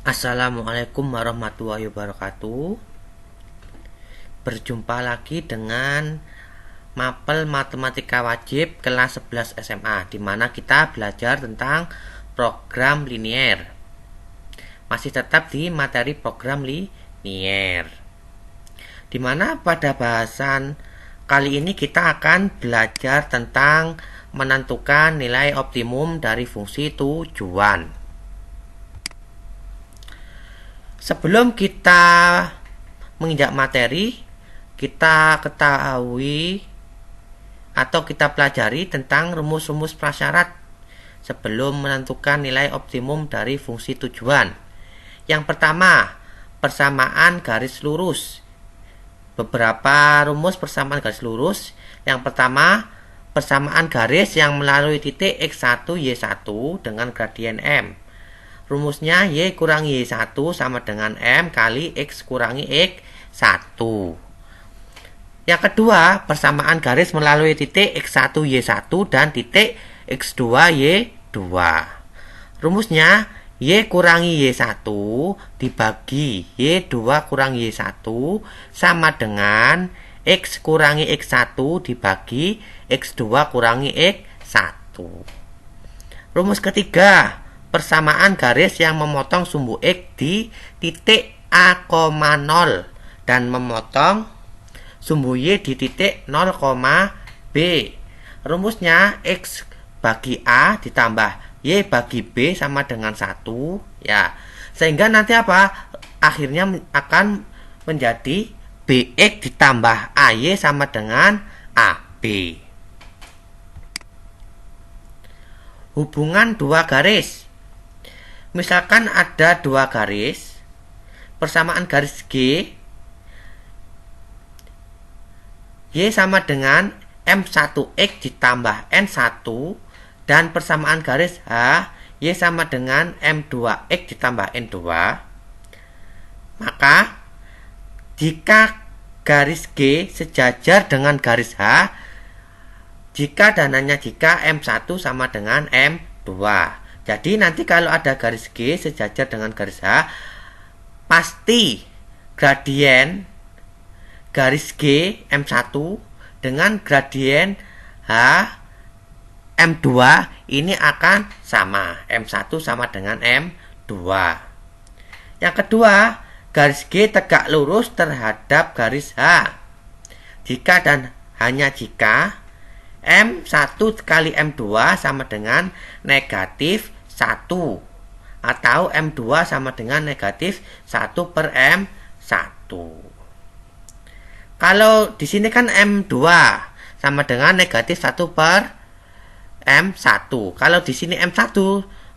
Assalamualaikum warahmatullahi wabarakatuh. Berjumpa lagi dengan mapel matematika wajib kelas 11 SMA, di mana kita belajar tentang program linier. Masih tetap di materi program linier, di mana pada bahasan kali ini kita akan belajar tentang menentukan nilai optimum dari fungsi tujuan. Sebelum kita menginjak materi, kita ketahui atau kita pelajari tentang rumus-rumus prasyarat sebelum menentukan nilai optimum dari fungsi tujuan. Yang pertama, persamaan garis lurus. Beberapa rumus persamaan garis lurus. Yang pertama, persamaan garis yang melalui titik X1 Y1 dengan gradien M. Rumusnya Y kurangi Y1 sama dengan M kali X kurangi X1. Yang kedua, persamaan garis melalui titik X1 Y1 dan titik X2 Y2. Rumusnya Y kurangi Y1 dibagi Y2 kurangi Y1 sama dengan X kurangi X1 dibagi X2 kurangi X1. Rumus ketiga, persamaan garis yang memotong sumbu X di titik A,0 dan memotong sumbu Y di titik 0, B. Rumusnya X bagi A ditambah Y bagi B sama dengan 1, ya. Sehingga nanti apa? Akhirnya akan menjadi BX ditambah AY sama dengan AB. Hubungan dua garis. Misalkan ada dua garis, persamaan garis G Y sama dengan M1X ditambah N1 dan persamaan garis H Y sama dengan M2X ditambah N2. Maka jika garis G sejajar dengan garis H jika dan hanya jika M1 sama dengan M2. Jadi nanti kalau ada garis G sejajar dengan garis H, pasti gradien garis G M1 dengan gradien H M2 ini akan sama. M1 sama dengan M2. Yang kedua, garis G tegak lurus terhadap garis H. Jika dan hanya jika M1 kali M2 sama dengan negatif 1 atau M2 sama dengan negatif 1 per M1. Kalau di sini kan M2 sama dengan negatif 1 per M1. Kalau di sini M1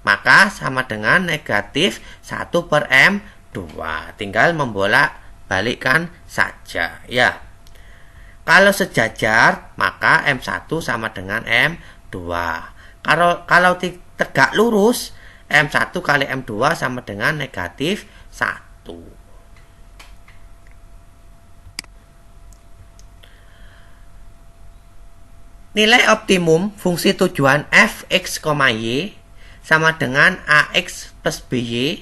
maka sama dengan negatif 1 per M2. Tinggal membolak-balikkan saja, ya. Kalau sejajar maka M1 sama dengan M2. Kalau tegak lurus, M1 kali M2 sama dengan negatif 1. Nilai optimum fungsi tujuan f(x, y) sama dengan ax plus by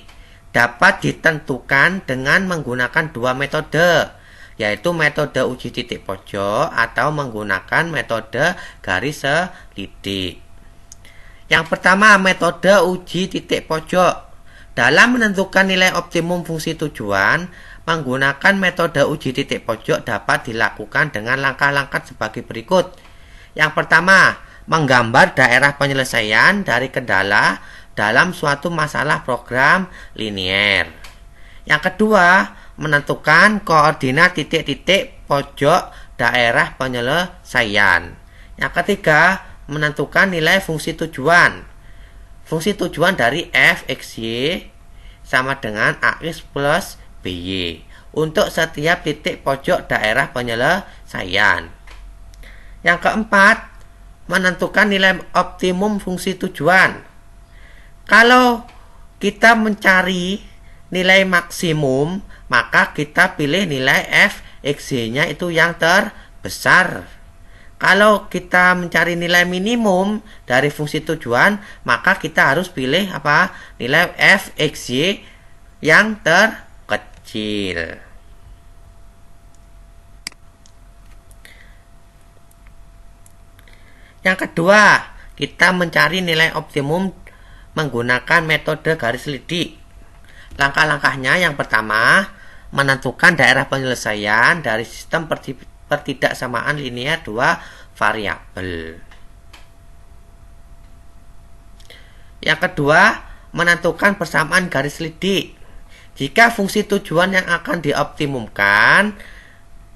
dapat ditentukan dengan menggunakan dua metode, yaitu metode uji titik pojok atau menggunakan metode garis selidik. Yang pertama, metode uji titik pojok. Dalam menentukan nilai optimum fungsi tujuan, menggunakan metode uji titik pojok dapat dilakukan dengan langkah-langkah sebagai berikut. Yang pertama, menggambar daerah penyelesaian dari kendala dalam suatu masalah program linier. Yang kedua, menentukan koordinat titik-titik pojok daerah penyelesaian. Yang ketiga, menentukan nilai fungsi tujuan. Fungsi tujuan dari f(x,y) sama dengan ax plus by untuk setiap titik pojok daerah penyelesaian. Yang keempat, menentukan nilai optimum fungsi tujuan. Kalau kita mencari nilai maksimum, maka kita pilih nilai f(x,y)-nya itu yang terbesar. Kalau kita mencari nilai minimum dari fungsi tujuan, maka kita harus pilih apa? Nilai f(x,y) yang terkecil. Yang kedua, kita mencari nilai optimum menggunakan metode garis lidik. Langkah-langkahnya yang pertama, menentukan daerah penyelesaian dari sistem pertidaksamaan linear dua variabel. Yang kedua, menentukan persamaan garis lidik. Jika fungsi tujuan yang akan dioptimumkan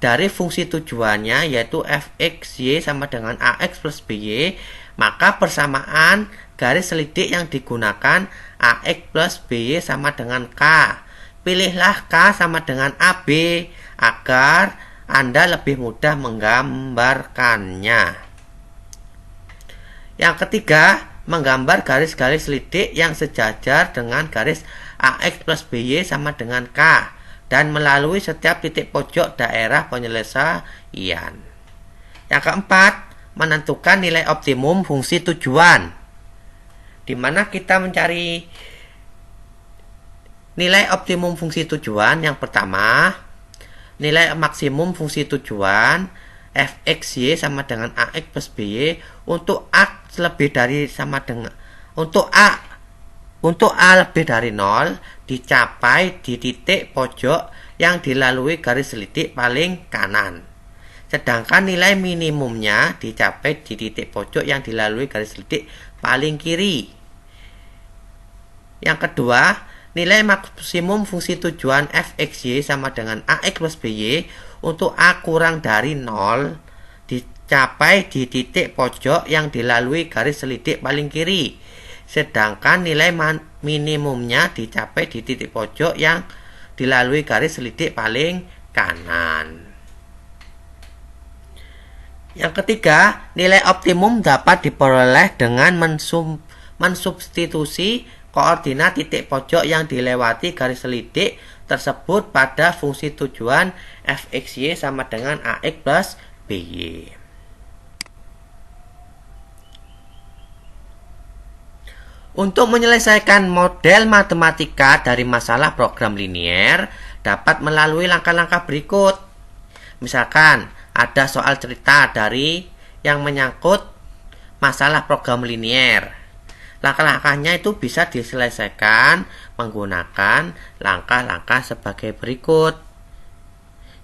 dari fungsi tujuannya yaitu fx(y) sama dengan ax plus by, maka persamaan garis lidik yang digunakan ax plus by sama dengan k. Pilihlah k sama dengan ab agar Anda lebih mudah menggambarkannya. Yang ketiga, menggambar garis-garis lidik yang sejajar dengan garis ax plus by sama dengan k dan melalui setiap titik pojok daerah penyelesaian. Yang keempat, menentukan nilai optimum fungsi tujuan. Di mana kita mencari nilai optimum fungsi tujuan? Yang pertama, nilai maksimum fungsi tujuan fx(y) sama dengan ax plus by untuk a lebih dari sama dengan untuk a lebih dari 0 dicapai di titik pojok yang dilalui garis lidik paling kanan. Sedangkan nilai minimumnya dicapai di titik pojok yang dilalui garis lidik paling kiri. Yang kedua, nilai maksimum fungsi tujuan fx(y) sama dengan ax plus by untuk a kurang dari 0 dicapai di titik pojok yang dilalui garis lidik paling kiri. Sedangkan nilai minimumnya dicapai di titik pojok yang dilalui garis lidik paling kanan. Yang ketiga, nilai optimum dapat diperoleh dengan mensubstitusi koordinat titik pojok yang dilewati garis lidik tersebut pada fungsi tujuan fx(y) sama dengan ax plus by. Untuk menyelesaikan model matematika dari masalah program linier dapat melalui langkah-langkah berikut. Misalkan ada soal cerita dari yang menyangkut masalah program linier. Langkah-langkahnya itu bisa diselesaikan menggunakan langkah-langkah sebagai berikut.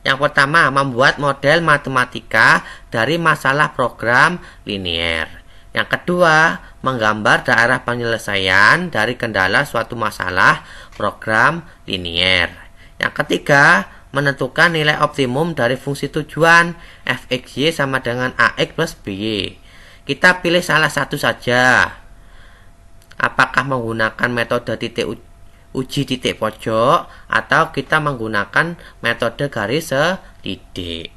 Yang pertama, membuat model matematika dari masalah program linier. Yang kedua, menggambar daerah penyelesaian dari kendala suatu masalah program linier. Yang ketiga, menentukan nilai optimum dari fungsi tujuan fx(y) sama dengan ax plus by. Kita pilih salah satu saja. Apakah menggunakan metode uji titik pojok atau kita menggunakan metode garis lidik.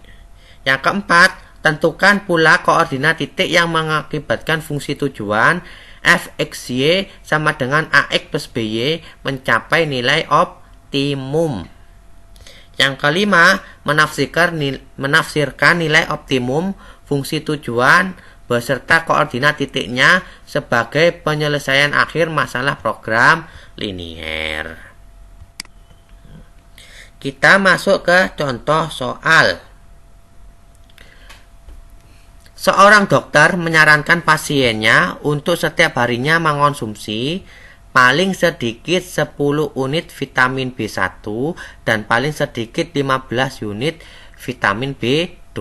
Yang keempat, tentukan pula koordinat titik yang mengakibatkan fungsi tujuan fx(y) sama dengan ax plus by mencapai nilai optimum. Yang kelima, menafsirkan nilai optimum fungsi tujuan beserta koordinat titiknya sebagai penyelesaian akhir masalah program linier. Kita masuk ke contoh soal. Seorang dokter menyarankan pasiennya untuk setiap harinya mengonsumsi paling sedikit 10 unit vitamin B1 dan paling sedikit 15 unit vitamin B2.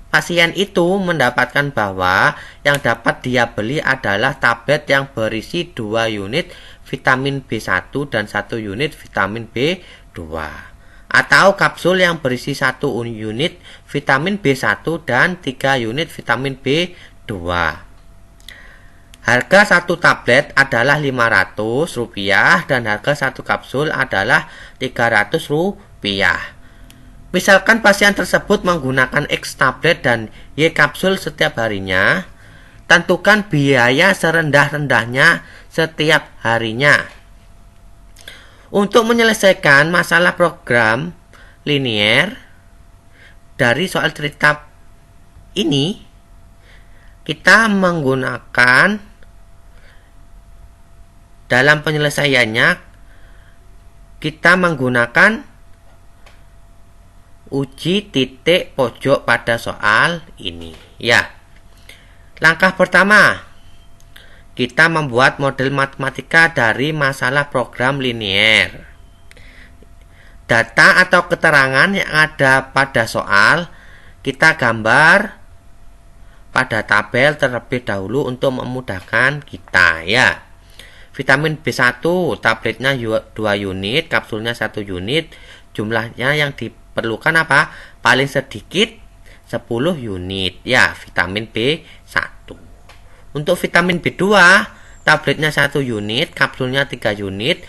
Pasien itu mendapatkan bahwa yang dapat dia beli adalah tablet yang berisi 2 unit vitamin B1 dan 1 unit vitamin B2. Atau kapsul yang berisi 1 unit vitamin B1 dan 3 unit vitamin B2. Harga satu tablet adalah Rp500 dan harga satu kapsul adalah Rp300. Misalkan pasien tersebut menggunakan X tablet dan Y kapsul setiap harinya, tentukan biaya serendah-rendahnya setiap harinya. Untuk menyelesaikan masalah program linier dari soal cerita ini, kita menggunakan dalam penyelesaiannya kita menggunakan uji titik pojok pada soal ini. Ya. Langkah pertama, kita membuat model matematika dari masalah program linier. Data atau keterangan yang ada pada soal kita gambar pada tabel terlebih dahulu untuk memudahkan kita, ya. Vitamin B1 tabletnya 2 unit, kapsulnya 1 unit. Jumlahnya yang diperlukan apa? Paling sedikit 10 unit, ya, vitamin B1. Untuk vitamin B2 tabletnya 1 unit, kapsulnya 3 unit.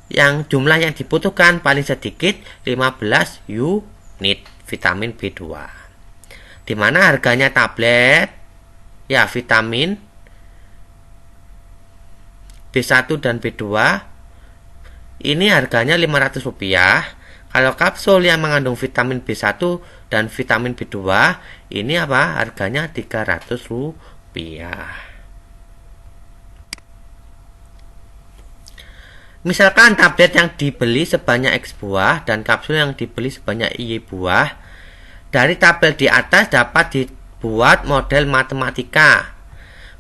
Yang jumlah yang dibutuhkan paling sedikit 15 unit vitamin B2. Dimana harganya tablet, ya, vitamin B1 dan B2 ini harganya Rp500. Kalau kapsul yang mengandung vitamin B1 dan vitamin B2 ini apa? Harganya Rp300. Misalkan tablet yang dibeli sebanyak X buah dan kapsul yang dibeli sebanyak Y buah. Dari tabel di atas dapat dibuat model matematika.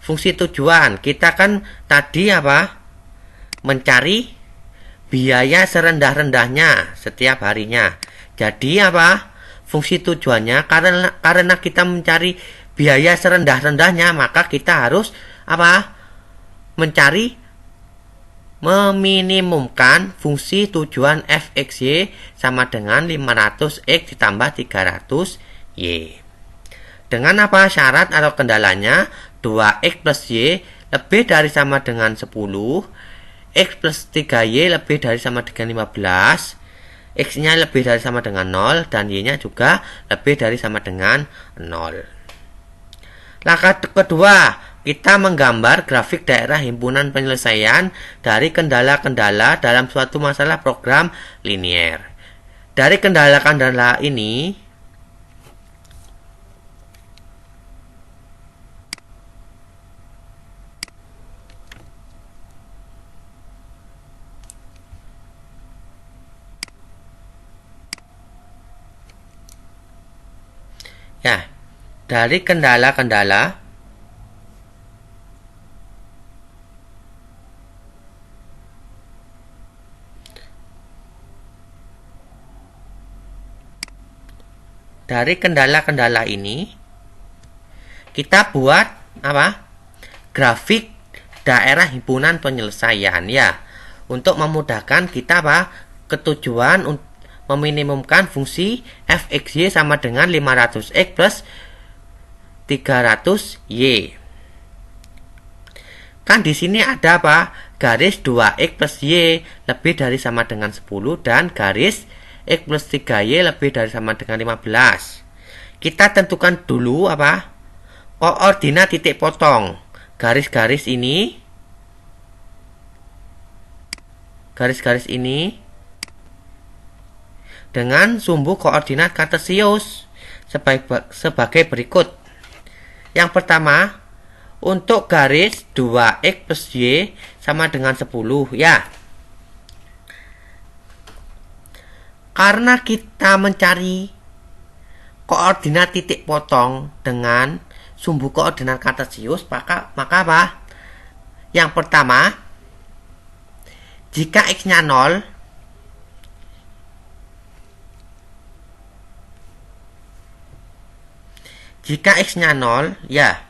Fungsi tujuan, kita kan tadi apa? Mencari biaya serendah-rendahnya setiap harinya. Jadi apa? Fungsi tujuannya karena kita mencari biaya serendah-rendahnya, maka kita harus apa? Meminimumkan fungsi tujuan fxy sama dengan 500x ditambah 300y. Dengan apa? Syarat atau kendalanya 2x plus y lebih dari sama dengan 10, x plus 3y lebih dari sama dengan 15, x-nya lebih dari sama dengan 0, dan y-nya juga lebih dari sama dengan 0. Langkah kedua, kita menggambar grafik daerah himpunan penyelesaian dari kendala-kendala dalam suatu masalah program linier. Dari kendala-kendala ini, ya, dari kendala-kendala ini kita buat apa? Grafik daerah himpunan penyelesaian, ya. Untuk memudahkan kita apa? Ketujuan meminimumkan fungsi fxy sama dengan 500x plus 300y. Kan di sini ada apa? Garis 2x plus y lebih dari sama dengan 10 dan garis x plus 3y lebih dari sama dengan 15. Kita tentukan dulu apa? Koordinat titik potong. Garis-garis ini dengan sumbu koordinat kartesius sebagai berikut. Yang pertama, untuk garis 2x plus y sama dengan 10, ya. Karena kita mencari koordinat titik potong dengan sumbu koordinat kartesius, maka apa? Yang pertama, jika x-nya 0, ya,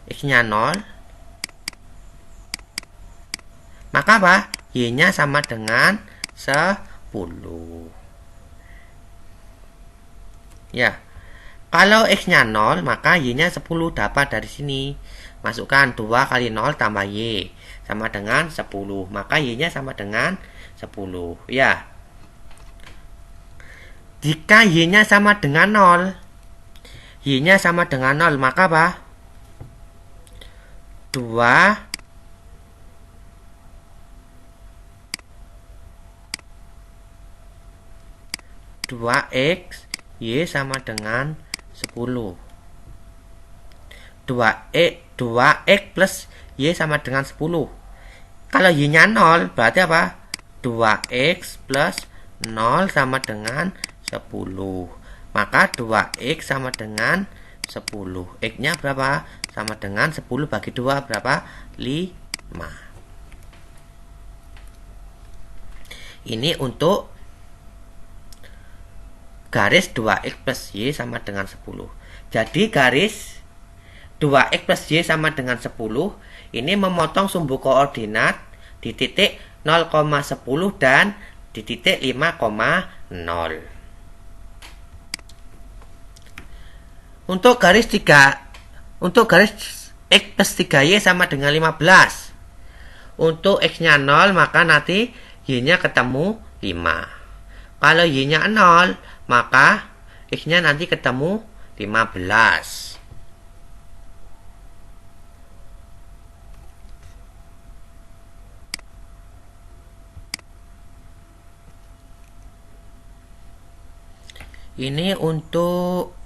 x-nya 0, maka apa? Y-nya sama dengan 10. Ya. Kalau x-nya 0, maka y-nya 10 dapat dari sini. Masukkan 2 kali 0 tambah y sama dengan 10. Maka y-nya sama dengan 10. Ya. Jika y-nya sama dengan 0, maka apa? 2x y sama dengan 10. 2x plus Y sama dengan 10. Kalau Y-nya 0, berarti apa? 2X plus 0 sama dengan 10. Maka 2X sama dengan 10. X-nya berapa? Sama dengan 10 bagi 2 berapa? 5. Ini untuk garis 2X plus Y sama dengan 10. Jadi garis 2X plus Y sama dengan 10 ini memotong sumbu koordinat di titik 0,10 dan di titik 5,0. Untuk garis X plus 3Y sama dengan 15. Untuk X-nya 0, maka nanti Y-nya ketemu 5. Kalau Y-nya 0, maka X-nya nanti ketemu 15. Ini untuk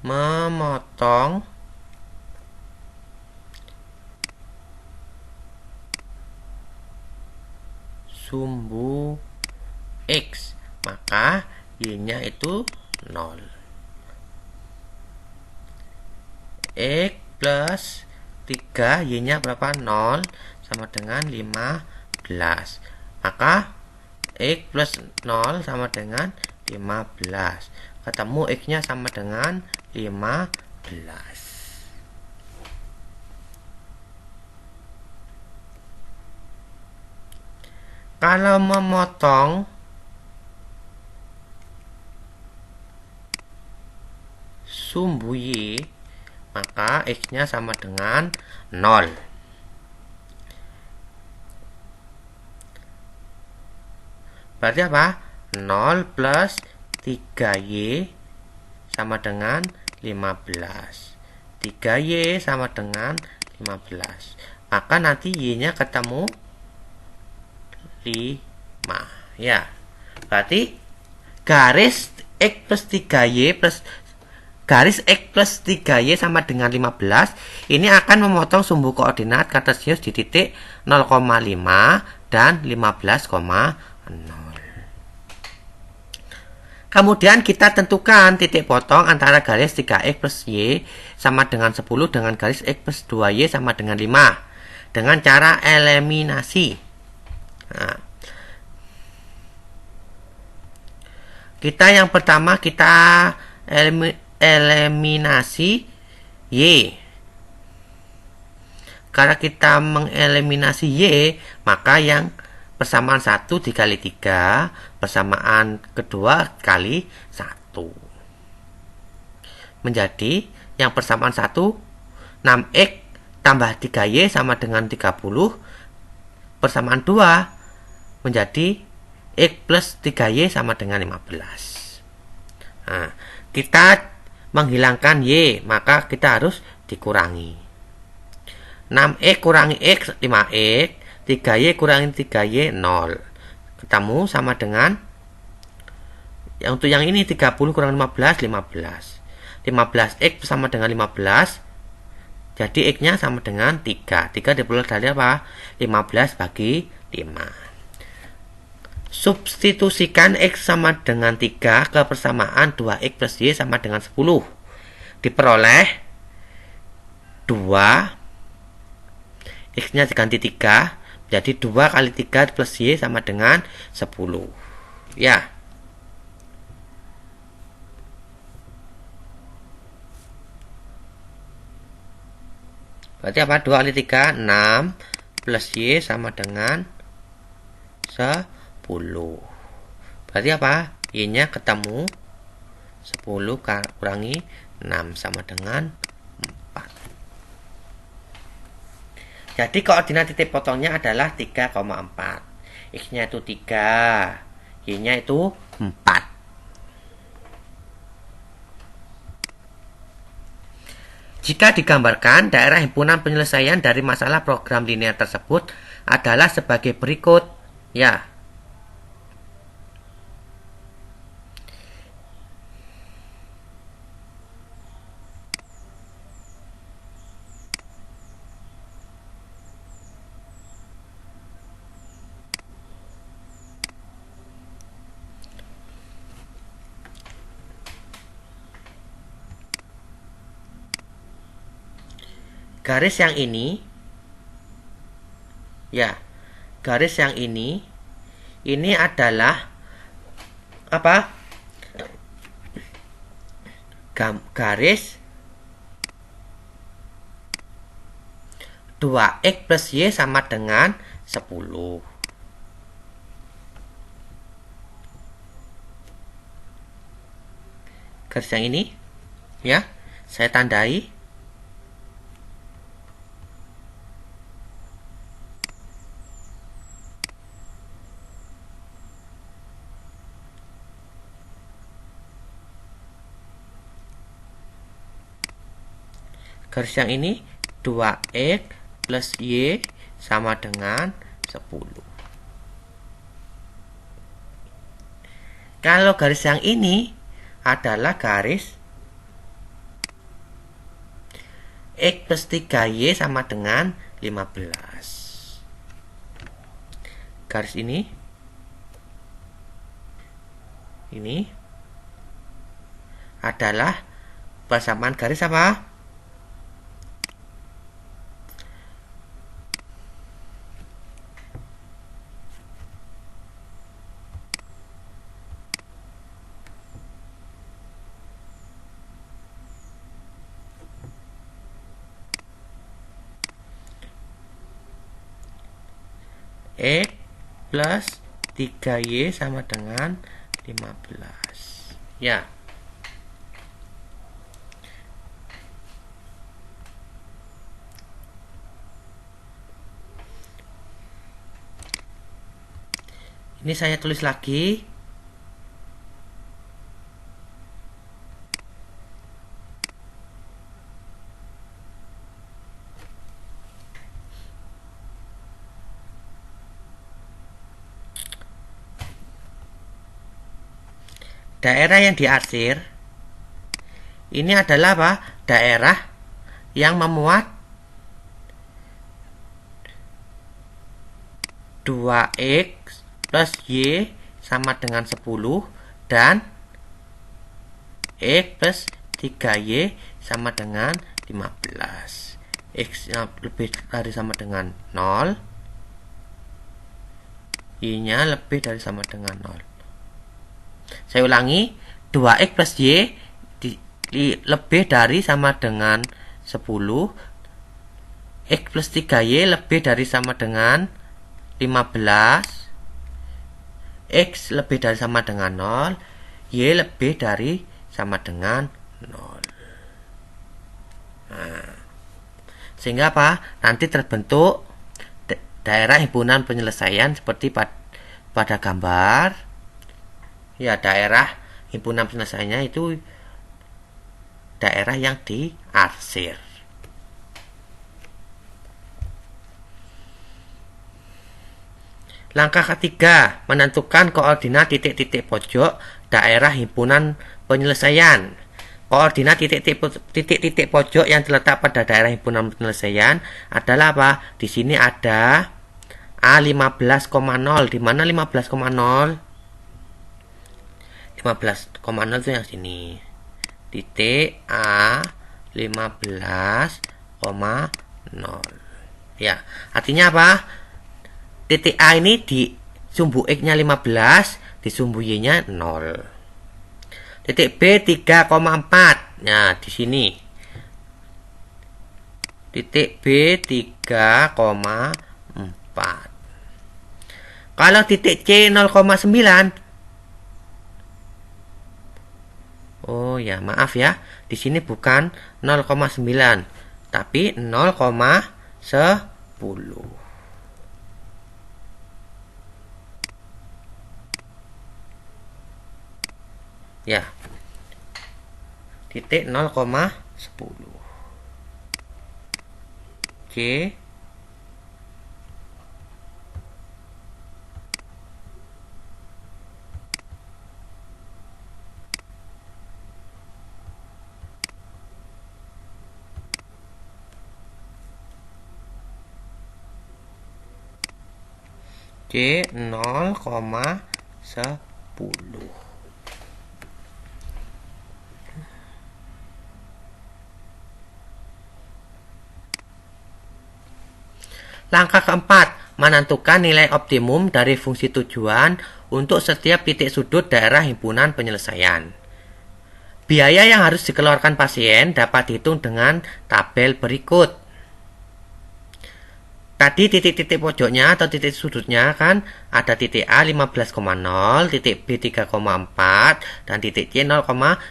memotong sumbu X, maka Y-nya itu 0. X plus 3, Y-nya berapa? 0 sama dengan 15. Maka X plus 0 sama dengan 15. Ketemu X-nya sama dengan 15. Kalau memotong sumbu Y, maka X-nya sama dengan 0. Berarti apa? 0 plus 3Y sama dengan 15. 3Y sama dengan 15. Maka nanti Y-nya ketemu 5. Ya. Berarti garis X plus 3Y plus garis X plus 3Y sama dengan 15 ini akan memotong sumbu koordinat kartesius di titik 0,5 dan 15,0. Kemudian kita tentukan titik potong antara garis 3X plus Y sama dengan 10 dengan garis X plus 2Y sama dengan 5 dengan cara eliminasi. Nah, yang pertama kita eliminasi Y. Karena kita mengeliminasi Y, maka yang persamaan 1 dikali 3, persamaan kedua kali 1. Menjadi yang persamaan 1, 6X tambah 3Y sama dengan 30, persamaan 2 menjadi X plus 3Y sama dengan 15. Nah, kita menghilangkan Y, maka kita harus dikurangi. 6X kurangi X, 5X. 3Y kurangi 3Y, 0. Ketemu sama dengan untuk yang ini 30 kurang 15, 15. 15X sama dengan 15. Jadi X-nya sama dengan 3. 3 diperoleh dari apa? 15 bagi 5. Substitusikan X sama dengan 3 ke persamaan 2X plus Y sama dengan 10. Diperoleh 2. X-nya diganti 3. Jadi 2 kali 3 plus Y sama dengan 10. Ya. Berarti apa? 2 kali 3, 6. Plus Y sama dengan 10. Berarti apa? Y-nya ketemu 10 kurangi 6 sama dengan 4. Jadi koordinat titik potongnya adalah 3,4. X-nya itu 3. Y-nya itu 4. Jika digambarkan, daerah himpunan penyelesaian dari masalah program linear tersebut adalah sebagai berikut. Ya. garis yang ini, ya, garis yang ini adalah apa? Garis 2x plus y sama dengan 10. Garis yang ini, ya, saya tandai. Garis yang ini 2x plus y sama dengan 10. Kalau garis yang ini adalah garis x plus 3y sama dengan 15. Garis ini adalah persamaan garis apa? X plus 3y sama dengan 15. Ya. Ini saya tulis lagi. Daerah yang diarsir ini adalah apa? Daerah yang memuat 2x plus y sama dengan 10 dan x plus 3y sama dengan 15. X lebih dari sama dengan 0, y nya lebih dari sama dengan 0. Saya ulangi, 2x plus y lebih dari sama dengan 10, x plus 3y lebih dari sama dengan 15, x lebih dari sama dengan 0, y lebih dari sama dengan 0. Nah, sehingga apa? Nanti terbentuk daerah himpunan penyelesaian seperti pada gambar. Ya, daerah himpunan penyelesaiannya itu daerah yang diarsir. Langkah ketiga, menentukan koordinat titik-titik pojok daerah himpunan penyelesaian. Koordinat titik-titik pojok yang terletak pada daerah himpunan penyelesaian adalah apa? Di sini ada A15,0. Di mana 15,0? 15,0 itu yang sini. Titik A 15,0. Ya, artinya apa? Titik A ini di sumbu X-nya 15, di sumbu Y-nya 0. Titik B 3,4. Nah, di sini. Titik B 3,4. Kalau titik C 0,9. Oh ya, maaf ya. Di sini bukan 0,9, tapi 0,10. Ya. Titik 0,10. C C 0,10. Langkah keempat, menentukan nilai optimum dari fungsi tujuan untuk setiap titik sudut daerah himpunan penyelesaian. Biaya yang harus dikeluarkan pasien dapat dihitung dengan tabel berikut. Tadi titik-titik pojoknya atau titik sudutnya kan ada titik A 15,0, titik B 3,4, dan titik C 0,10.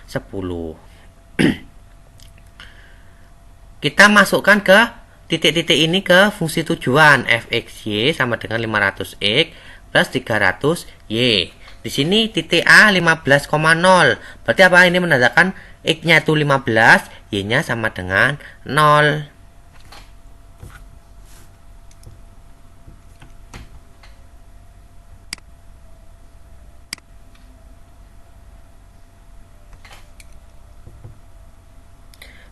Kita masukkan ke titik-titik ini ke fungsi tujuan fxy sama dengan 500x plus 300y. Di sini titik A 15,0. Berarti apa? Ini menandakan x-nya itu 15, y-nya sama dengan 0.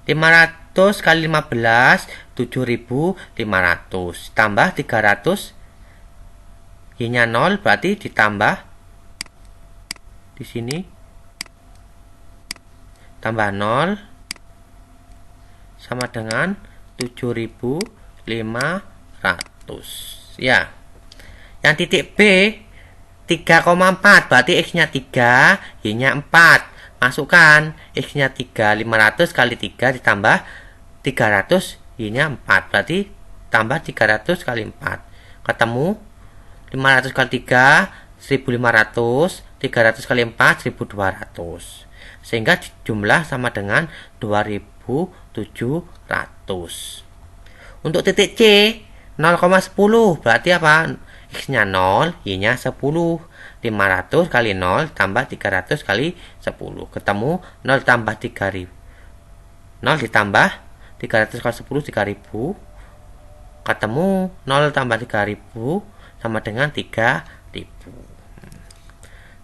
(500 kali 15 7.500 tambah 300 y-nya 0 berarti ditambah di sini tambah 0 sama dengan 7.500 ya. Yang titik B 3,4 berarti x-nya 3, y-nya 4. Masukkan x-nya 3, 500 kali 3 ditambah 300, y-nya 4. Berarti tambah 300 kali 4. Ketemu 500 kali 3, 1500, 300 kali 4, 1200. Sehingga jumlah sama dengan 2700. Untuk titik C 0,10 berarti apa? X-nya 0, y-nya 10. 500 kali 0 tambah 300 kali 10. Ketemu 0 tambah 3000. 0 ditambah 300 kali 10 3000. Ketemu 0 tambah 3000 sama dengan 3000.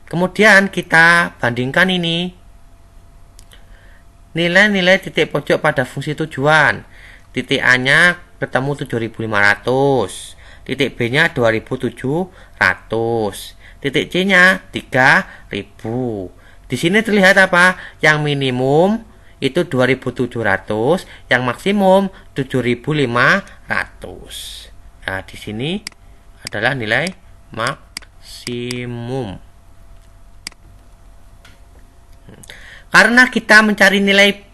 Kemudian kita bandingkan ini. Nilai-nilai titik pojok pada fungsi tujuan. Titik A-nya ketemu 7500. Titik B-nya 2700. Titik C-nya 3000. Di sini terlihat apa? Yang minimum itu 2700, yang maksimum 7500. Nah, di sini adalah nilai maksimum. Karena kita mencari nilai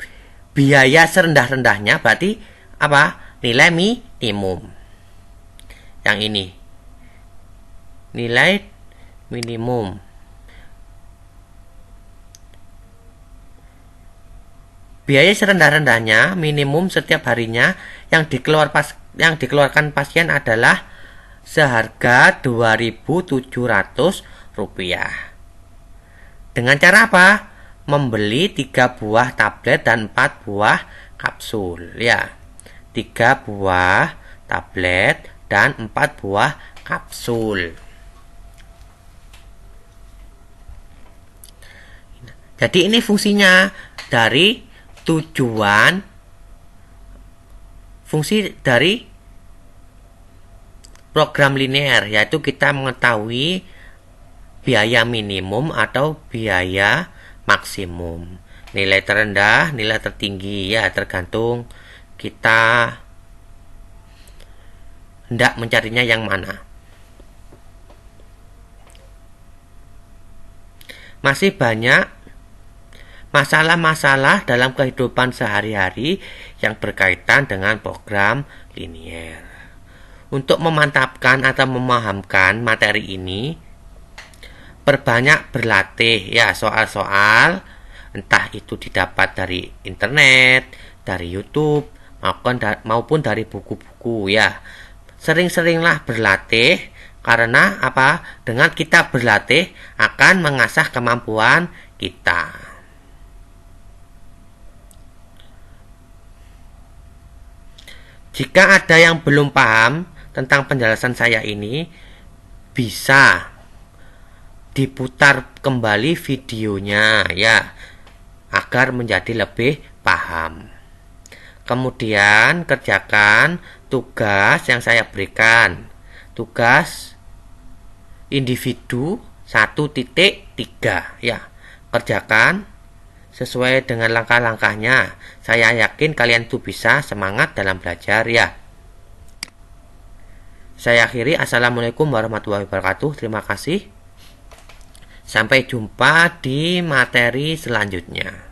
biaya serendah-rendahnya, berarti apa? Nilai minimum. Yang ini. Nilai minimum. Biaya serendah-rendahnya minimum setiap harinya yang dikeluarkan pasien adalah seharga Rp2.700. Dengan cara apa? Membeli 3 buah tablet dan 4 buah kapsul ya. 3 buah tablet dan 4 buah kapsul. Jadi ini fungsinya dari tujuan, fungsi dari program linear, yaitu kita mengetahui biaya minimum atau biaya maksimum. Nilai terendah, nilai tertinggi ya, tergantung kita hendak mencarinya yang mana. Masih banyak masalah-masalah dalam kehidupan sehari-hari yang berkaitan dengan program linear. Untuk memantapkan atau memahamkan materi ini, perbanyak berlatih ya soal-soal, entah itu didapat dari internet, dari YouTube, maupun dari buku-buku ya. Sering-seringlah berlatih, karena apa? Dengan kita berlatih akan mengasah kemampuan kita. Jika ada yang belum paham tentang penjelasan saya ini, bisa diputar kembali videonya ya, agar menjadi lebih paham. Kemudian kerjakan tugas yang saya berikan. Tugas individu 1.3 ya. Kerjakan sesuai dengan langkah-langkahnya. Saya yakin kalian tuh bisa semangat dalam belajar ya. Saya akhiri. Assalamualaikum warahmatullahi wabarakatuh. Terima kasih. Sampai jumpa di materi selanjutnya.